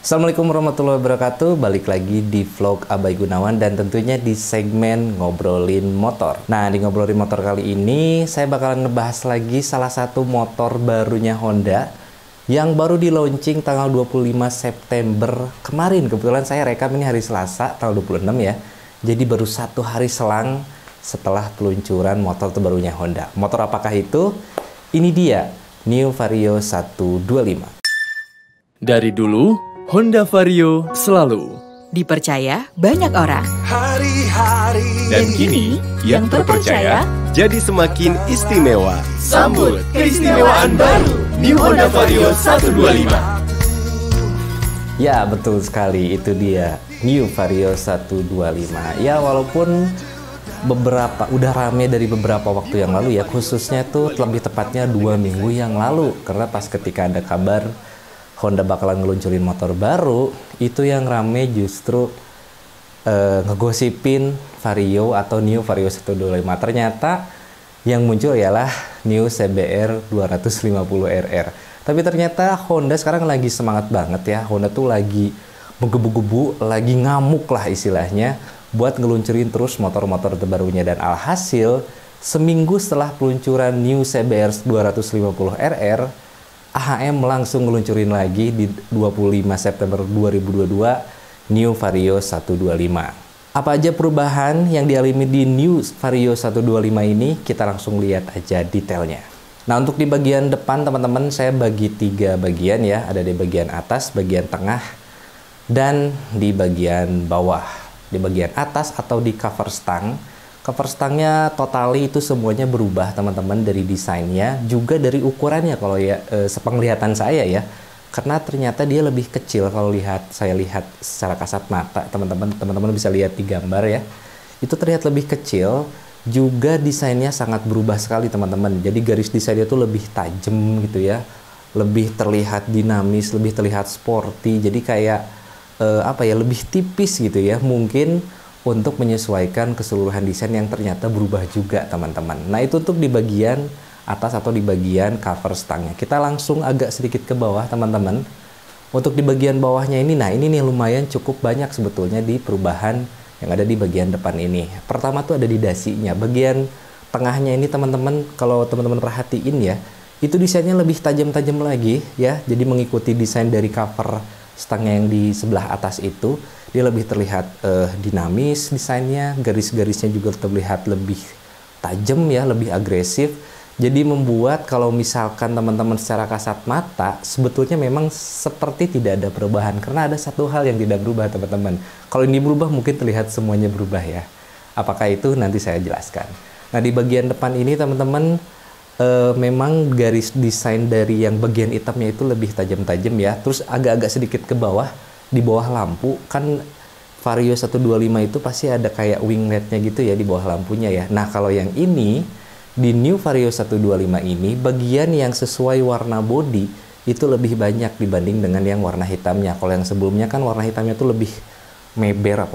Assalamualaikum warahmatullahi wabarakatuh. Balik lagi di vlog Abai Gunawan dan tentunya di segmen ngobrolin motor. Nah, di ngobrolin motor kali ini saya bakalan ngebahas lagi salah satu motor barunya Honda yang baru di launching tanggal 25 September kemarin. Kebetulan saya rekam ini hari Selasa tanggal 26 ya. Jadi baru satu hari selang setelah peluncuran motor terbarunya Honda. Motor apakah itu? Ini dia, New Vario 125. Dari dulu, Honda Vario selalu dipercaya banyak orang. Hari-hari dan kini yang terpercaya jadi semakin istimewa. Sambut keistimewaan baru New Honda Vario 125. Ya, betul sekali, itu dia New Vario 125. Ya, walaupun udah rame dari beberapa waktu yang lalu ya, khususnya tuh lebih tepatnya 2 minggu yang lalu, karena pas ketika ada kabar Honda bakalan ngeluncurin motor baru, itu yang rame justru ngegosipin Vario atau New Vario 125. Ternyata yang muncul ialah New CBR 250RR. Tapi ternyata Honda sekarang lagi semangat banget ya. Honda tuh lagi menggebu-gebu, lagi ngamuk lah istilahnya, buat ngeluncurin terus motor-motor terbarunya. Dan alhasil, seminggu setelah peluncuran New CBR 250RR, AHM langsung ngeluncurin lagi di 25 September 2022 New Vario 125. Apa aja perubahan yang dialami di New Vario 125 ini? Kita langsung lihat aja detailnya. Nah, untuk di bagian depan teman-teman saya bagi 3 bagian ya. Ada di bagian atas, bagian tengah, dan di bagian bawah. Di bagian atas atau di cover stang, cover stangnya totali itu semuanya berubah teman-teman, dari desainnya juga dari ukurannya kalau ya sepenglihatan saya ya, karena ternyata dia lebih kecil. Kalau saya lihat secara kasat mata, teman-teman bisa lihat di gambar ya, itu terlihat lebih kecil. Juga desainnya sangat berubah sekali teman-teman, jadi garis desainnya tuh lebih tajam gitu ya, lebih terlihat dinamis, lebih terlihat sporty, jadi kayak lebih tipis gitu ya, mungkin untuk menyesuaikan keseluruhan desain yang ternyata berubah juga teman-teman. Nah, itu untuk di bagian atas atau di bagian cover stangnya. Kita langsung agak sedikit ke bawah teman-teman. Untuk di bagian bawahnya ini, nah ini nih lumayan cukup banyak sebetulnya di perubahan yang ada di bagian depan ini. Pertama tuh ada di dasinya. Bagian tengahnya ini teman-teman, kalau teman-teman perhatiin ya, itu desainnya lebih tajam-tajam lagi ya. Jadi mengikuti desain dari cover stangnya yang di sebelah atas itu, dia lebih terlihat dinamis desainnya, garis-garisnya juga terlihat lebih tajam ya, lebih agresif. Jadi membuat kalau misalkan teman-teman secara kasat mata, sebetulnya memang seperti tidak ada perubahan, karena ada satu hal yang tidak berubah teman-teman. Kalau ini berubah mungkin terlihat semuanya berubah ya. Apakah itu nanti saya jelaskan. Nah, di bagian depan ini teman-teman, memang garis desain dari yang bagian hitamnya itu lebih tajam-tajam ya. Terus agak-agak sedikit ke bawah, di bawah lampu kan Vario 125 itu pasti ada kayak wingletnya gitu ya di bawah lampunya ya. Nah, kalau yang ini di New Vario 125 ini, bagian yang sesuai warna body itu lebih banyak dibanding dengan yang warna hitamnya. Kalau yang sebelumnya kan warna hitamnya tuh lebih melebar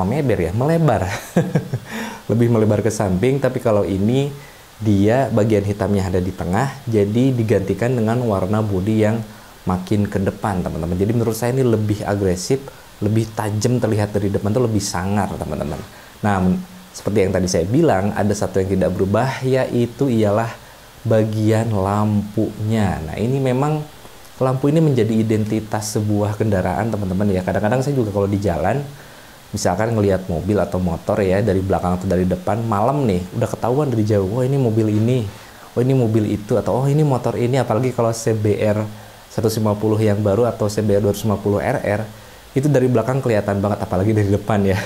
lebih melebar ke samping. Tapi kalau ini dia bagian hitamnya ada di tengah, jadi digantikan dengan warna bodi yang makin ke depan teman-teman. Jadi menurut saya ini lebih agresif, lebih tajam, terlihat dari depan tuh lebih sangar teman-teman. Nah, seperti yang tadi saya bilang, ada satu yang tidak berubah, yaitu ialah bagian lampunya. Nah, ini memang lampu ini menjadi identitas sebuah kendaraan teman-teman ya. Kadang-kadang saya juga kalau di jalan, misalkan ngelihat mobil atau motor ya, dari belakang atau dari depan, malam nih udah ketahuan dari jauh, oh ini mobil ini, oh ini mobil itu, atau oh ini motor ini. Apalagi kalau CBR 150 yang baru atau CBR 250RR, itu dari belakang kelihatan banget, apalagi dari depan ya.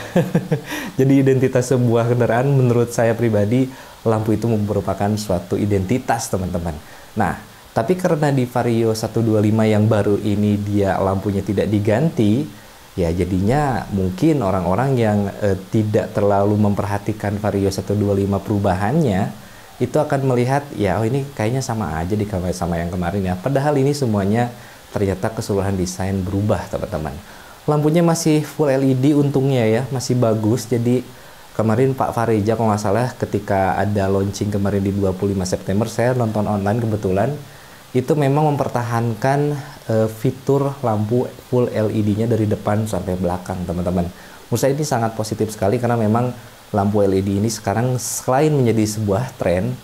Jadi identitas sebuah kendaraan menurut saya pribadi, lampu itu merupakan suatu identitas teman-teman. Nah, tapi karena di Vario 125 yang baru ini dia lampunya tidak diganti, ya jadinya mungkin orang-orang yang tidak terlalu memperhatikan Vario 125 perubahannya, itu akan melihat ya, oh ini kayaknya sama aja sama yang kemarin ya. Padahal ini semuanya ternyata keseluruhan desain berubah teman-teman. Lampunya masih full LED untungnya ya, masih bagus. Jadi kemarin Pak Fareja kalau nggak salah ketika ada launching kemarin di 25 September, saya nonton online kebetulan, itu memang mempertahankan fitur lampu full LED-nya dari depan sampai belakang, teman-teman. Menurut saya ini sangat positif sekali karena memang lampu LED ini sekarang selain menjadi sebuah tren,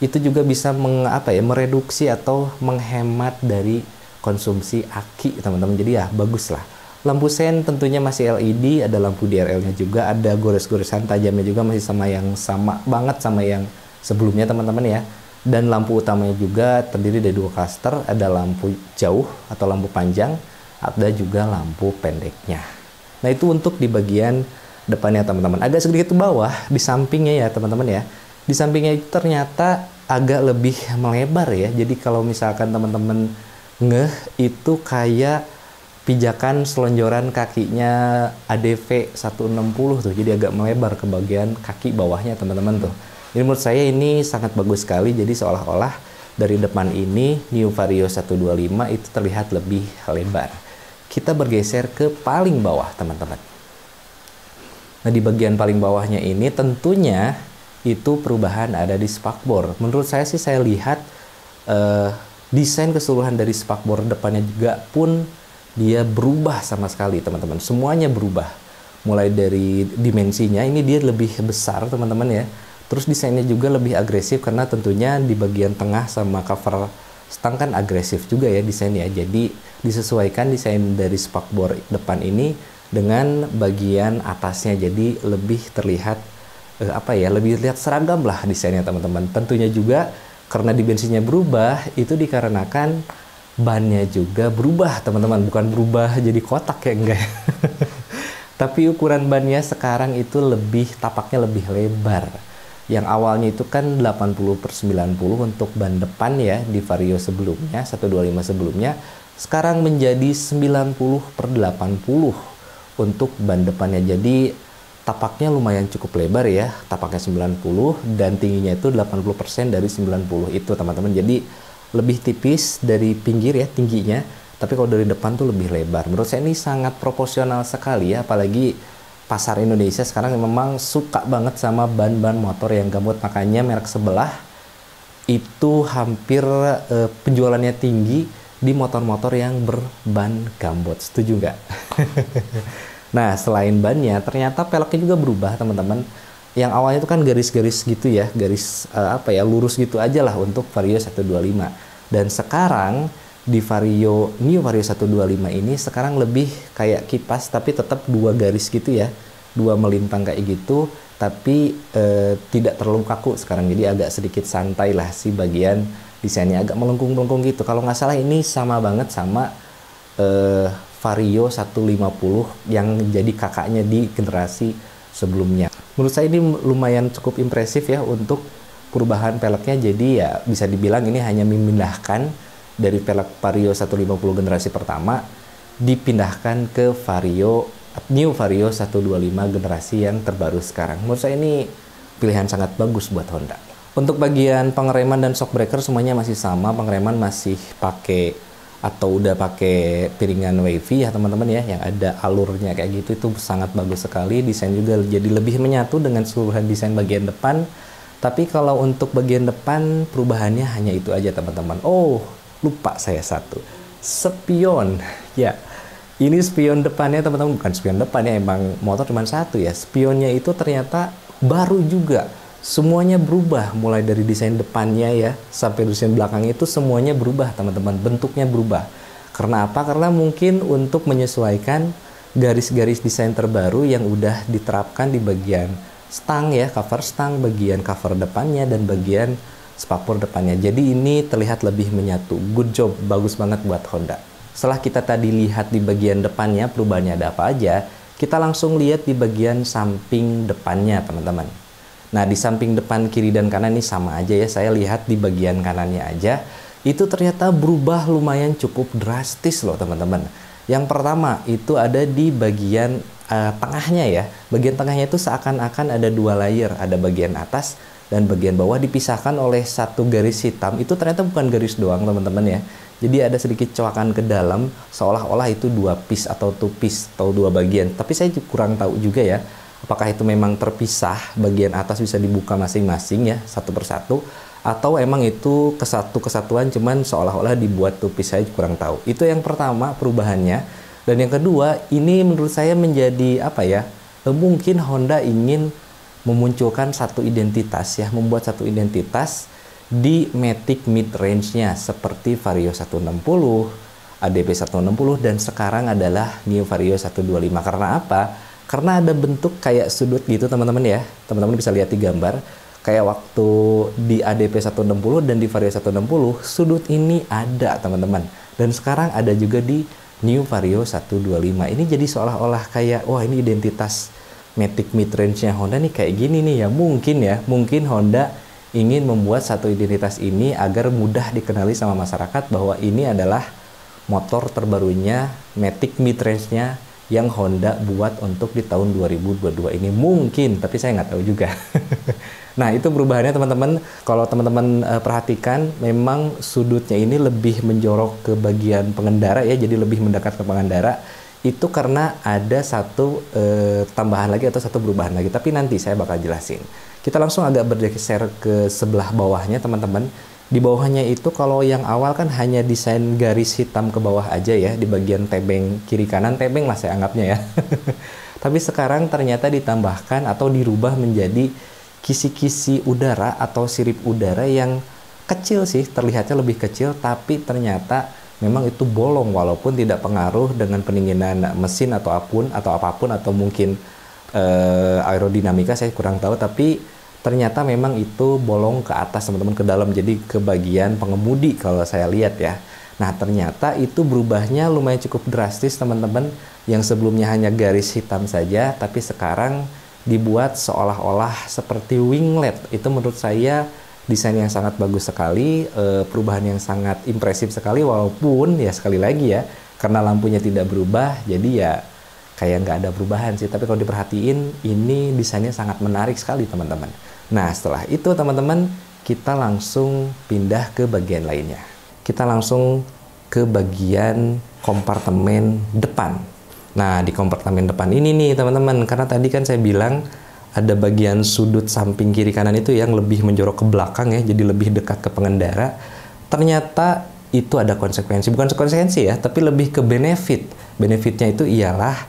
itu juga bisa mereduksi atau menghemat dari konsumsi aki, teman-teman. Jadi ya bagus lah. Lampu sen tentunya masih LED, ada lampu DRL-nya juga, ada gores-goresan tajamnya juga masih sama banget sama yang sebelumnya, teman-teman ya. Dan lampu utamanya juga terdiri dari 2 klaster, ada lampu jauh atau lampu panjang, ada juga lampu pendeknya. Nah, itu untuk di bagian depannya, teman-teman. Agak sedikit ke bawah di sampingnya ya, teman-teman ya. Di sampingnya itu ternyata agak lebih melebar ya. Jadi kalau misalkan teman-teman itu kayak pijakan selonjoran kakinya ADV 160 tuh. Jadi agak melebar ke bagian kaki bawahnya, teman-teman tuh. Jadi menurut saya ini sangat bagus sekali. Jadi seolah-olah dari depan ini New Vario 125 itu terlihat lebih lebar. Kita bergeser ke paling bawah, teman-teman. Nah, di bagian paling bawahnya ini tentunya itu perubahan ada di spakbor. Menurut saya sih, saya lihat desain keseluruhan dari spakbor depannya juga pun dia berubah sama sekali, teman-teman. Semuanya berubah. Mulai dari dimensinya, ini dia lebih besar, teman-teman ya. Terus desainnya juga lebih agresif karena tentunya di bagian tengah sama cover stang kan agresif juga ya desainnya. Jadi disesuaikan desain dari spakbor depan ini dengan bagian atasnya. Jadi lebih terlihat lebih terlihat seragam lah desainnya, teman-teman. Tentunya juga karena dimensinya berubah, itu dikarenakan bannya juga berubah, teman-teman. Bukan berubah jadi kotak ya, enggak. Tapi ukuran bannya sekarang itu tapaknya lebih lebar. Yang awalnya itu kan 80/90 untuk ban depan ya di Vario sebelumnya, 125 sebelumnya, sekarang menjadi 90/80 untuk ban depannya. Jadi tapaknya lumayan cukup lebar ya, tapaknya 90 dan tingginya itu 80% dari 90 itu, teman-teman. Jadi lebih tipis dari pinggir ya tingginya, tapi kalau dari depan tuh lebih lebar. Menurut saya ini sangat proporsional sekali ya, apalagi pasar Indonesia sekarang memang suka banget sama ban-ban motor yang gambut. Makanya merek sebelah itu hampir penjualannya tinggi di motor-motor yang berban gambut. Setuju nggak? Nah, selain bannya, ternyata peleknya juga berubah, teman-teman. Yang awalnya itu kan garis-garis gitu ya, garis lurus gitu aja lah untuk Vario 125. Dan sekarang di New Vario 125 ini sekarang lebih kayak kipas, tapi tetap 2 garis gitu ya, 2 melintang kayak gitu, tapi tidak terlalu kaku sekarang. Jadi agak sedikit santai lah si bagian desainnya, agak melengkung-melengkung gitu. Kalau nggak salah ini sama banget sama Vario 150 yang jadi kakaknya di generasi sebelumnya. Menurut saya ini lumayan cukup impresif ya untuk perubahan peleknya. Jadi ya bisa dibilang ini hanya memindahkan dari pelek Vario 150 generasi pertama dipindahkan ke New Vario 125 generasi yang terbaru sekarang. Menurut saya ini pilihan sangat bagus buat Honda. Untuk bagian pengereman dan shock breaker semuanya masih sama, pengereman masih pakai atau udah pakai piringan wavy ya, teman-teman ya, yang ada alurnya kayak gitu. Itu sangat bagus sekali. Desain juga jadi lebih menyatu dengan seluruhan desain bagian depan. Tapi kalau untuk bagian depan perubahannya hanya itu aja, teman-teman. Oh, lupa saya satu, spion ya. Ini spion depannya, teman-teman, bukan spion depannya, emang motor cuma satu ya. Spionnya itu ternyata baru juga, semuanya berubah, mulai dari desain depannya ya sampai desain belakangnya itu semuanya berubah, teman-teman. Bentuknya berubah. Karena apa? Karena mungkin untuk menyesuaikan garis-garis desain terbaru yang udah diterapkan di bagian stang ya, cover stang, bagian cover depannya dan bagian spakbor depannya. Jadi ini terlihat lebih menyatu. Good job, bagus banget buat Honda. Setelah kita tadi lihat di bagian depannya perubahannya ada apa aja, kita langsung lihat di bagian samping depannya, teman-teman. Nah, di samping depan kiri dan kanan ini sama aja ya. Saya lihat di bagian kanannya aja, itu ternyata berubah lumayan cukup drastis loh, teman-teman. Yang pertama itu ada di bagian tengahnya ya. Bagian tengahnya itu seakan-akan ada 2 layer, ada bagian atas dan bagian bawah dipisahkan oleh satu garis hitam. Itu ternyata bukan garis doang, teman-teman ya. Jadi ada sedikit coakan ke dalam, seolah-olah itu 2 piece atau 2 piece atau 2 bagian. Tapi saya kurang tahu juga ya, apakah itu memang terpisah, bagian atas bisa dibuka masing-masing ya, satu persatu, atau emang itu kesatuan cuman seolah-olah dibuat tupis, saya kurang tahu. Itu yang pertama perubahannya. Dan yang kedua, ini menurut saya menjadi apa ya, mungkin Honda ingin memunculkan satu identitas ya, membuat satu identitas di Matic mid range-nya seperti Vario 160, ADP 160, dan sekarang adalah New Vario 125. Karena apa? Karena ada bentuk kayak sudut gitu teman-teman ya. Teman-teman bisa lihat di gambar. Kayak waktu di ADP 160 dan di Vario 160, sudut ini ada teman-teman. Dan sekarang ada juga di New Vario 125. Ini jadi seolah-olah kayak, wah ini identitas Matic mid-range-nya Honda nih kayak gini nih ya. Mungkin Honda ingin membuat satu identitas ini agar mudah dikenali sama masyarakat bahwa ini adalah motor terbarunya Matic mid-range-nya yang Honda buat untuk di tahun 2022 ini. Mungkin, tapi saya nggak tahu juga. Nah, itu perubahannya teman-teman. Kalau teman-teman perhatikan, memang sudutnya ini lebih menjorok ke bagian pengendara ya, jadi lebih mendekat ke pengendara. Itu karena ada satu tambahan lagi atau satu perubahan lagi. Tapi nanti saya bakal jelasin. Kita langsung agak bergeser ke sebelah bawahnya teman-teman. Di bawahnya itu kalau yang awal kan hanya desain garis hitam ke bawah aja ya, di bagian tebeng kiri kanan, tebeng lah saya anggapnya ya. Tapi sekarang ternyata ditambahkan atau dirubah menjadi kisi-kisi udara atau sirip udara yang kecil sih, terlihatnya lebih kecil, tapi ternyata memang itu bolong walaupun tidak pengaruh dengan pendinginan mesin atau apapun atau mungkin aerodinamika, saya kurang tahu, tapi ternyata memang itu bolong ke atas teman-teman, ke dalam, jadi ke bagian pengemudi kalau saya lihat ya. Nah ternyata itu berubahnya lumayan cukup drastis teman-teman, yang sebelumnya hanya garis hitam saja tapi sekarang dibuat seolah-olah seperti winglet. Itu menurut saya desain yang sangat bagus sekali, perubahan yang sangat impresif sekali, walaupun ya sekali lagi ya, karena lampunya tidak berubah jadi ya kayak nggak ada perubahan sih. Tapi kalau diperhatiin ini desainnya sangat menarik sekali teman-teman. Nah setelah itu teman-teman, kita langsung pindah ke bagian lainnya. Kita langsung ke bagian kompartemen depan. Nah, di kompartemen depan ini nih teman-teman, karena tadi kan saya bilang ada bagian sudut samping kiri kanan itu yang lebih menjorok ke belakang ya, jadi lebih dekat ke pengendara. Ternyata itu ada konsekuensi, bukan konsekuensi ya, tapi lebih ke benefit. Benefitnya itu ialah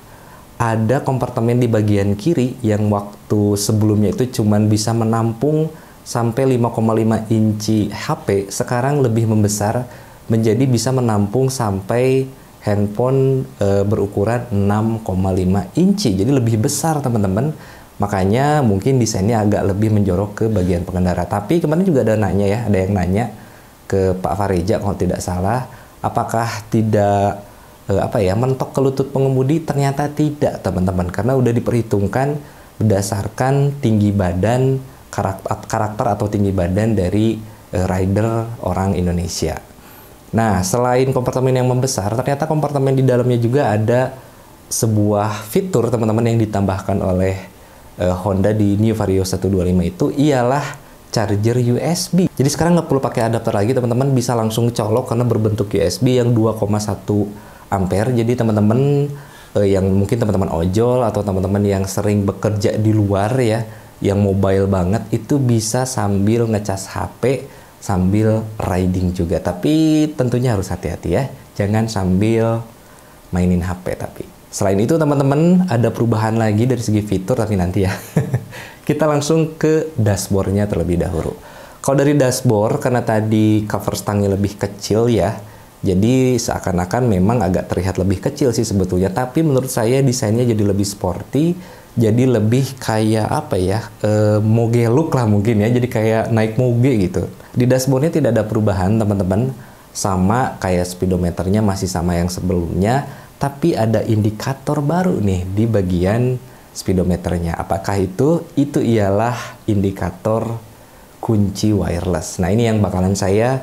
ada kompartemen di bagian kiri yang waktu sebelumnya itu cuman bisa menampung sampai 5,5 inci HP, sekarang lebih membesar menjadi bisa menampung sampai handphone berukuran 6,5 inci, jadi lebih besar teman-teman. Makanya mungkin desainnya agak lebih menjorok ke bagian pengendara. Tapi kemarin juga ada yang nanya ke Pak Fareja kalau tidak salah, apakah tidak mentok ke lutut pengemudi? Ternyata tidak teman-teman, karena udah diperhitungkan berdasarkan tinggi badan, karakter atau tinggi badan dari rider orang Indonesia. Nah, selain kompartemen yang membesar, ternyata kompartemen di dalamnya juga ada sebuah fitur teman-teman yang ditambahkan oleh Honda di New Vario 125 itu ialah charger USB. Jadi sekarang nggak perlu pakai adapter lagi teman-teman, bisa langsung colok karena berbentuk USB yang 2,1 ampere. Jadi teman-teman yang mungkin teman-teman ojol atau teman-teman yang sering bekerja di luar ya, yang mobile banget, itu bisa sambil ngecas HP sambil riding juga. Tapi tentunya harus hati-hati ya, jangan sambil mainin HP. Tapi selain itu teman-teman ada perubahan lagi dari segi fitur, tapi nanti ya. Kita langsung ke dashboardnya terlebih dahulu. Kalau dari dashboard, karena tadi cover stangnya lebih kecil ya, jadi seakan-akan memang agak terlihat lebih kecil sih sebetulnya. Tapi menurut saya desainnya jadi lebih sporty, jadi lebih kayak moge look lah mungkin ya, jadi kayak naik moge gitu. Di dashboardnya tidak ada perubahan teman-teman, sama kayak speedometernya masih sama yang sebelumnya, tapi ada indikator baru nih di bagian speedometernya. Apakah itu? Itu ialah indikator kunci wireless. Nah ini yang bakalan saya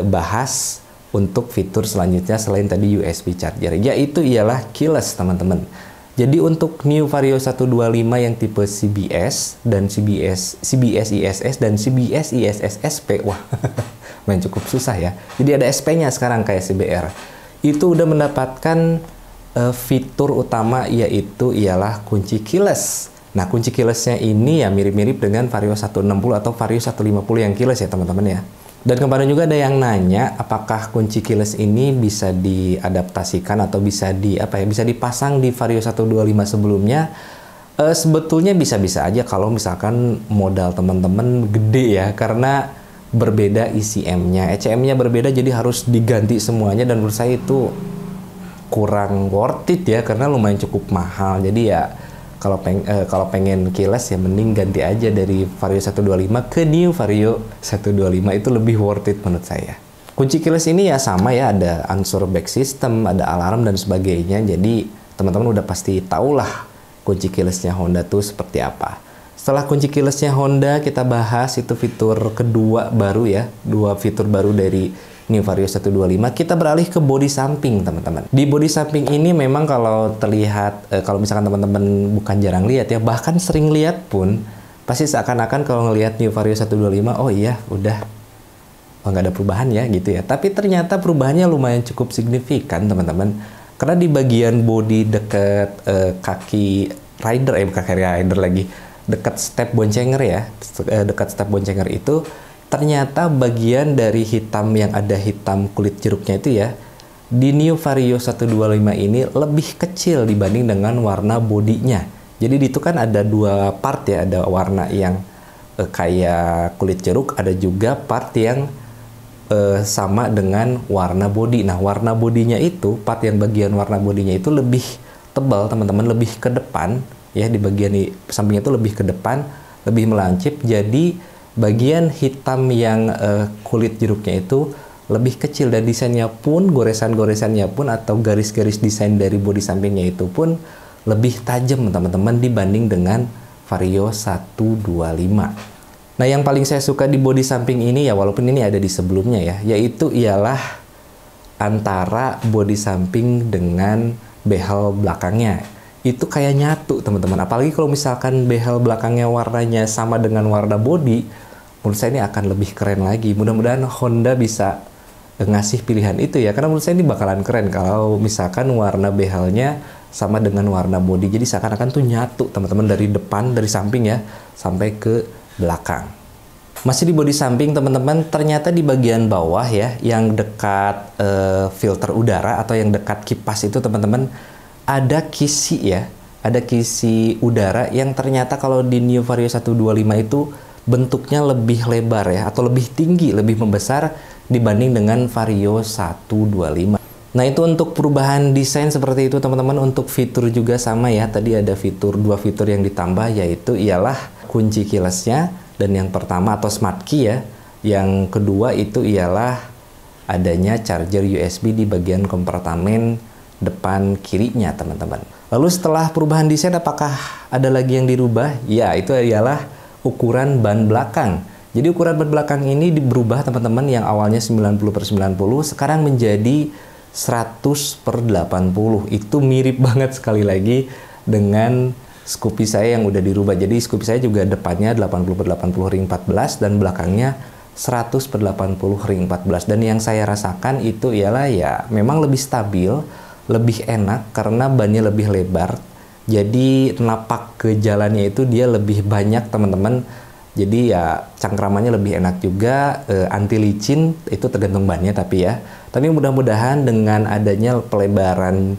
bahas untuk fitur selanjutnya selain tadi USB charger, yaitu ialah keyless teman-teman. Jadi untuk New Vario 125 yang tipe CBS dan CBS ISS dan CBS ISS SP, wah main cukup susah ya. Jadi ada SP-nya sekarang kayak CBR. Itu udah mendapatkan fitur utama, yaitu ialah kunci keyless. Nah, kunci keylessnya ini ya mirip-mirip dengan Vario 160 atau Vario 150 yang keyless ya teman-teman ya. Dan kemarin juga ada yang nanya apakah kunci keyless ini bisa diadaptasikan atau bisa bisa dipasang di Vario 125 sebelumnya. Sebetulnya bisa-bisa aja kalau misalkan modal teman-teman gede ya, karena berbeda ECM-nya, ECM-nya berbeda jadi harus diganti semuanya, dan menurut saya itu kurang worth it ya, karena lumayan cukup mahal. Jadi ya kalau pengen keyless ya mending ganti aja dari Vario 125 ke New Vario 125, itu lebih worth it menurut saya. Kunci keyless ini ya sama ya, ada unsur back system, ada alarm dan sebagainya. Jadi teman-teman udah pasti tahulah kunci keylessnya Honda tuh seperti apa. Setelah kunci keylessnya Honda kita bahas, itu fitur kedua baru ya, dua fitur baru dari New Vario 125. Kita beralih ke bodi samping teman-teman. Di bodi samping ini memang kalau terlihat, kalau misalkan teman-teman bukan jarang lihat ya, bahkan sering lihat pun, pasti seakan-akan kalau ngelihat New Vario 125, oh iya udah, nggak ada perubahan ya gitu ya. Tapi ternyata perubahannya lumayan cukup signifikan teman-teman. Karena di bagian bodi dekat kaki rider, bukan kaki rider lagi, dekat step boncenger ya, dekat step boncenger itu, ternyata bagian dari hitam yang ada hitam kulit jeruknya itu ya, di New Vario 125 ini lebih kecil dibanding dengan warna bodinya. Jadi itu kan ada dua part ya, ada warna yang kayak kulit jeruk, ada juga part yang sama dengan warna bodi. Nah, warna bodinya itu, part yang bagian warna bodinya itu lebih tebal teman-teman, lebih ke depan ya, di bagian di sampingnya itu lebih ke depan, lebih melancip. Jadi bagian hitam yang kulit jeruknya itu lebih kecil, dan desainnya pun, goresan-goresannya pun atau garis-garis desain dari bodi sampingnya itu pun lebih tajam teman-teman dibanding dengan Vario 125. Nah, yang paling saya suka di bodi samping ini ya, walaupun ini ada di sebelumnya ya, yaitu ialah antara bodi samping dengan behel belakangnya. Itu kayak nyatu teman-teman. Apalagi kalau misalkan behel belakangnya warnanya sama dengan warna bodi, menurut saya ini akan lebih keren lagi. Mudah-mudahan Honda bisa ngasih pilihan itu ya, karena menurut saya ini bakalan keren kalau misalkan warna behelnya sama dengan warna bodi. Jadi seakan-akan tuh nyatu teman-teman, dari depan, dari samping ya, sampai ke belakang. Masih di bodi samping teman-teman, ternyata di bagian bawah ya, yang dekat filter udara atau yang dekat kipas itu teman-teman, ada kisi ya, ada kisi udara yang ternyata kalau di New Vario 125 itu bentuknya lebih lebar ya, atau lebih tinggi, lebih membesar dibanding dengan Vario 125. Nah, itu untuk perubahan desain seperti itu teman-teman. Untuk fitur juga sama ya, tadi ada dua fitur yang ditambah, yaitu ialah kunci keylessnya, dan yang pertama atau smart key ya, yang kedua itu ialah adanya charger USB di bagian kompartemen depan kirinya teman-teman. Lalu setelah perubahan desain, apakah ada lagi yang dirubah? Ya, itu ialah ukuran ban belakang. Jadi ukuran ban belakang ini berubah teman-teman, yang awalnya 90/90 sekarang menjadi 100/80. Itu mirip banget sekali lagi dengan Scoopy saya yang udah dirubah. Jadi Scoopy saya juga depannya 80/80 ring 14 dan belakangnya 100/80 ring 14. Dan yang saya rasakan itu ialah ya memang lebih stabil, lebih enak karena bannya lebih lebar. Jadi napak ke jalannya itu dia lebih banyak teman-teman. Jadi ya cangkramannya lebih enak juga, anti licin, itu tergantung bannya tapi ya. Tapi mudah-mudahan dengan adanya pelebaran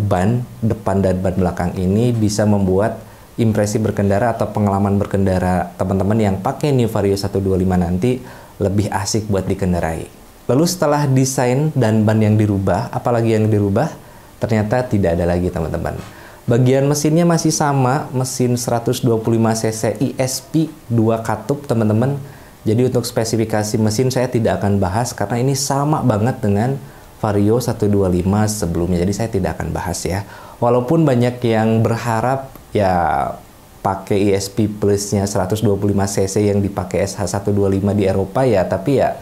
ban depan dan ban belakang ini bisa membuat impresi berkendara atau pengalaman berkendara teman-teman yang pakai New Vario 125 nanti lebih asik buat dikendarai. Lalu setelah desain dan ban yang dirubah, apalagi yang dirubah? Ternyata tidak ada lagi teman-teman. Bagian mesinnya masih sama, mesin 125 cc ESP 2 katup teman-teman. Jadi untuk spesifikasi mesin saya tidak akan bahas karena ini sama banget dengan Vario 125 sebelumnya. Jadi saya tidak akan bahas ya. Walaupun banyak yang berharap ya pakai ESP plusnya 125 cc yang dipakai SH125 di Eropa ya, tapi ya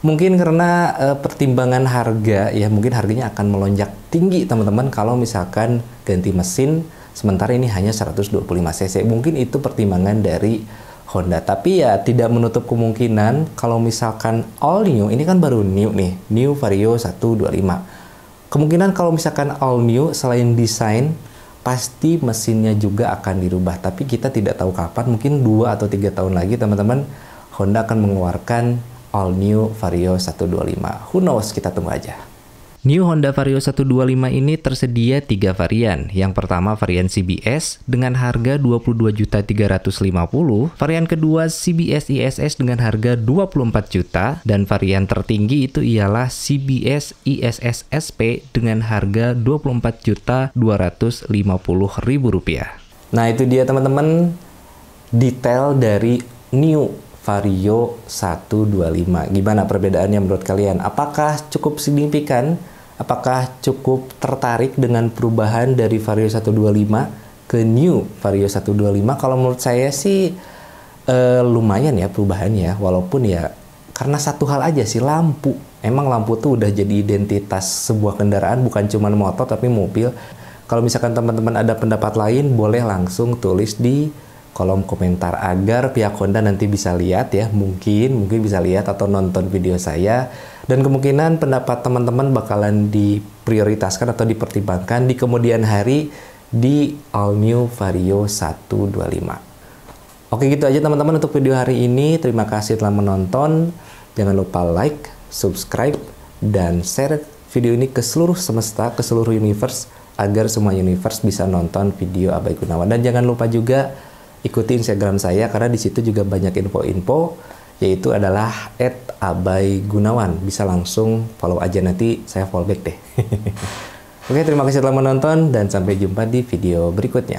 mungkin karena pertimbangan harga ya, mungkin harganya akan melonjak tinggi teman-teman kalau misalkan ganti mesin, sementara ini hanya 125 cc. Mungkin itu pertimbangan dari Honda, tapi ya tidak menutup kemungkinan kalau misalkan all new, ini kan baru new nih, New Vario 125. Kemungkinan kalau misalkan all new, selain desain, pasti mesinnya juga akan dirubah. Tapi kita tidak tahu kapan, mungkin 2 atau 3 tahun lagi teman-teman, Honda akan mengeluarkan all new Vario 125. Who knows, kita tunggu aja. New Honda Vario 125 ini tersedia 3 varian. Yang pertama varian CBS dengan harga 22.350.000, varian kedua CBS ISS dengan harga 24 juta, dan varian tertinggi itu ialah CBS ISS SP dengan harga 24.250.000 rupiah. Nah, itu dia teman-teman detail dari New Vario 125. Gimana perbedaannya menurut kalian? Apakah cukup signifikan? Apakah cukup tertarik dengan perubahan dari Vario 125 ke New Vario 125? Kalau menurut saya sih lumayan ya perubahannya. Walaupun ya karena satu hal aja sih, lampu. Emang lampu tuh udah jadi identitas sebuah kendaraan, bukan cuma motor tapi mobil. Kalau misalkan teman-teman ada pendapat lain, boleh langsung tulis di kolom komentar agar pihak Honda nanti bisa lihat ya, mungkin bisa lihat atau nonton video saya, dan kemungkinan pendapat teman-teman bakalan diprioritaskan atau dipertimbangkan di kemudian hari di all new Vario 125. Oke, gitu aja teman-teman untuk video hari ini. Terima kasih telah menonton. Jangan lupa like, subscribe, dan share video ini ke seluruh semesta, ke seluruh universe, agar semua universe bisa nonton video Abai Gunawan. Dan jangan lupa juga ikuti Instagram saya, karena di situ juga banyak info-info, yaitu adalah @abaigunawan. Bisa langsung follow aja, nanti saya follow back deh. Oke, terima kasih telah menonton dan sampai jumpa di video berikutnya.